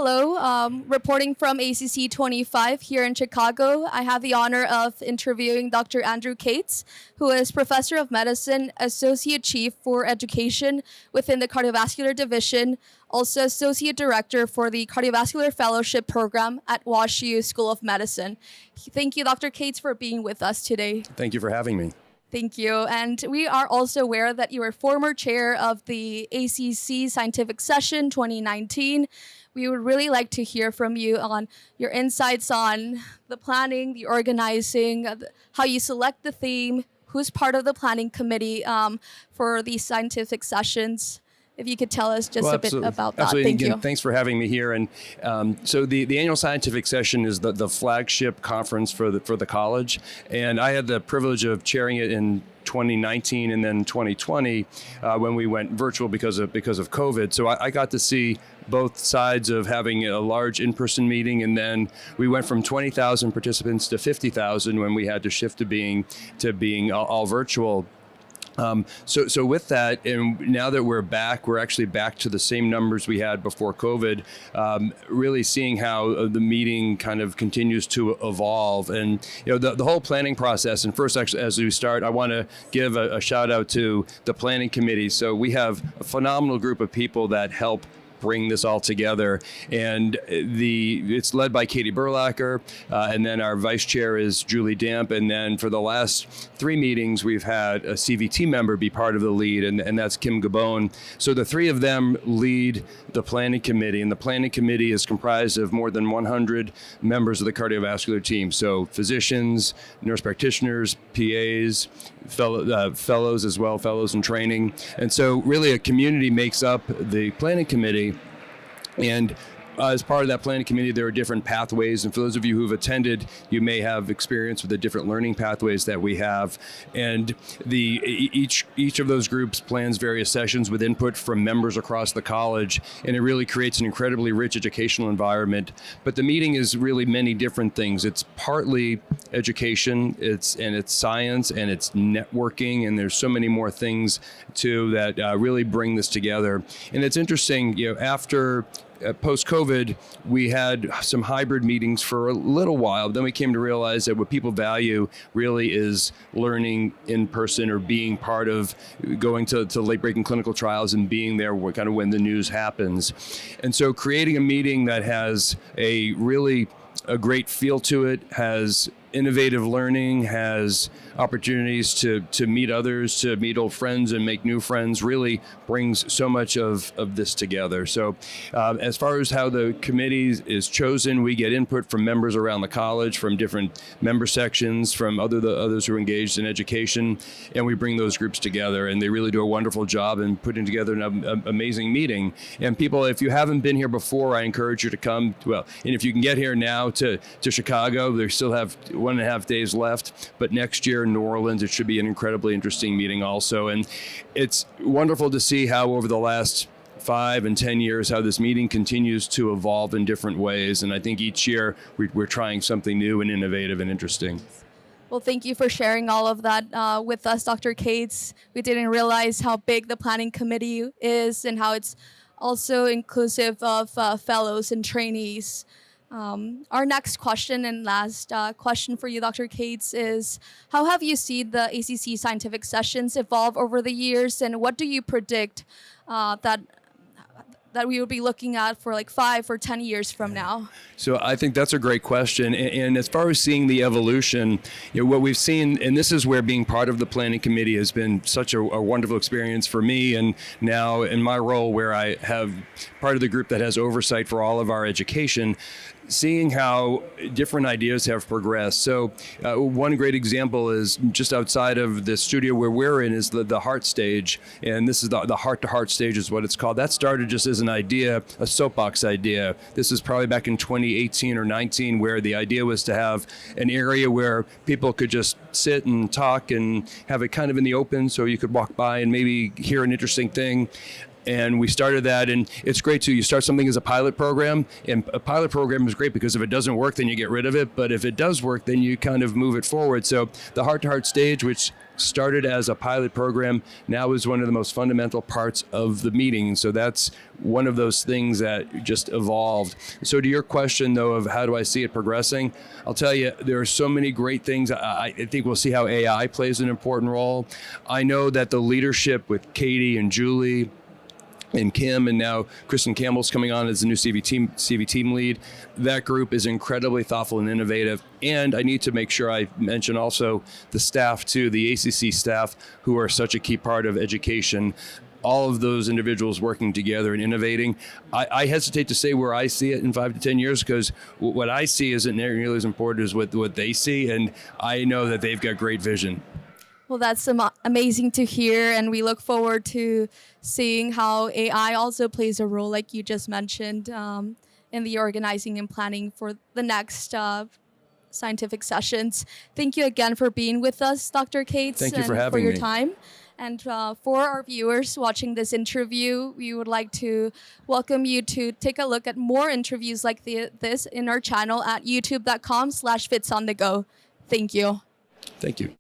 hello. Reporting from ACC 25 here in Chicago, I have the honor of interviewing Dr. Andrew Cates, who is Professor of Medicine, Associate Chief for Education within the Cardiovascular Division, also Associate Director for the Cardiovascular Fellowship Program at WashU School of Medicine. Thank you, Dr. Cates, for being with us today. Thank you for having me. Thank you. And we are also aware that you are former chair of the ACC Scientific Session 2019. We would really like to hear from you on your insights on the planning, the organizing, how you select the theme, who's part of the planning committee for these scientific sessions. If you could tell us just a bit about that. Absolutely. Thank you. Thanks for having me here. And so the annual scientific session is the flagship conference for the college. And I had the privilege of chairing it in 2019 and then 2020 when we went virtual because of COVID. So I got to see both sides of having a large in-person meeting, and then we went from 20,000 participants to 50,000 when we had to shift to being all virtual. So with that, and now that we're back, we're actually back to the same numbers we had before COVID, really seeing how the meeting kind of continues to evolve. And, the whole planning process, and first, actually, as we start, I want to give a shout out to the planning committee. So we have a phenomenal group of people that help bring this all together, and it's led by Katie Berlacher, and then our vice chair is Julie Damp, and then for the last 3 meetings we've had a CVT member be part of the lead, and that's Kim Gabon. So the 3 of them lead the planning committee, and the planning committee is comprised of more than 100 members of the cardiovascular team, so physicians, nurse practitioners, PAs, fellows as well, fellows in training. And so really a community makes up the planning committee. And as part of that planning committee, there are different pathways. And for those of you who've attended, you may have experience with the different learning pathways that we have. And each of those groups plans various sessions with input from members across the college. And it really creates an incredibly rich educational environment. But the meeting is really many different things. It's partly education, it's science, and it's networking. And there's so many more things too that really bring this together. And it's interesting, after post-COVID, we had some hybrid meetings for a little while. Then we came to realize that what people value really is learning in person, or being part of going to late-breaking clinical trials and being there kind of when the news happens. And so creating a meeting that has a great feel to it, has innovative learning, has opportunities to meet others, to meet old friends and make new friends, really brings so much of this together. So as far as how the committee is chosen, we get input from members around the college, from different member sections, from others who are engaged in education, and we bring those groups together, and they really do a wonderful job in putting together an amazing meeting. And people, if you haven't been here before, I encourage you to come. And if you can get here now to Chicago, they still have 1.5 days left, but next year in New Orleans, it should be an incredibly interesting meeting also. And it's wonderful to see how over the last 5 and 10 years, how this meeting continues to evolve in different ways. And I think each year we're trying something new and innovative and interesting. Well, thank you for sharing all of that with us, Dr. Cates. We didn't realize how big the planning committee is and how it's also inclusive of fellows and trainees. Our next question and last question for you, Dr. Cates, is how have you seen the ACC scientific sessions evolve over the years, and what do you predict that we will be looking at for like 5 or 10 years from now? So I think that's a great question. And as far as seeing the evolution, what we've seen, and this is where being part of the planning committee has been such a wonderful experience for me. And now in my role where I have part of the group that has oversight for all of our education, seeing how different ideas have progressed. So one great example is just outside of the studio where we're in is the heart stage. And this is the heart-to-heart stage is what it's called. That started just as an idea, a soapbox idea. This is probably back in 2018 or 19, where the idea was to have an area where people could just sit and talk and have it kind of in the open, so you could walk by and maybe hear an interesting thing. And we started that, and it's great too. You start something as a pilot program, and a pilot program is great because if it doesn't work, then you get rid of it. But if it does work, then you kind of move it forward. So the heart-to-heart stage, which started as a pilot program, now is one of the most fundamental parts of the meeting. So that's one of those things that just evolved. So to your question, though, of how do I see it progressing, I'll tell you, there are so many great things. I think we'll see how AI plays an important role. I know that the leadership with Katie and Julie and Kim, and now Kristen Campbell's coming on as the new CV team lead. That group is incredibly thoughtful and innovative. And I need to make sure I mention also the staff too, the ACC staff, who are such a key part of education. All of those individuals working together and innovating. I hesitate to say where I see it in 5 to 10 years, because what I see isn't nearly as important as what they see. And I know that they've got great vision. Well, that's amazing to hear, and we look forward to seeing how AI also plays a role, like you just mentioned, in the organizing and planning for the next scientific sessions. Thank you again for being with us, Dr. Cates. Thank you for and having for your me. time. And for our viewers watching this interview, we would like to welcome you to take a look at more interviews like this in our channel at youtube.com/FITsOnTheGo. Thank you. Thank you.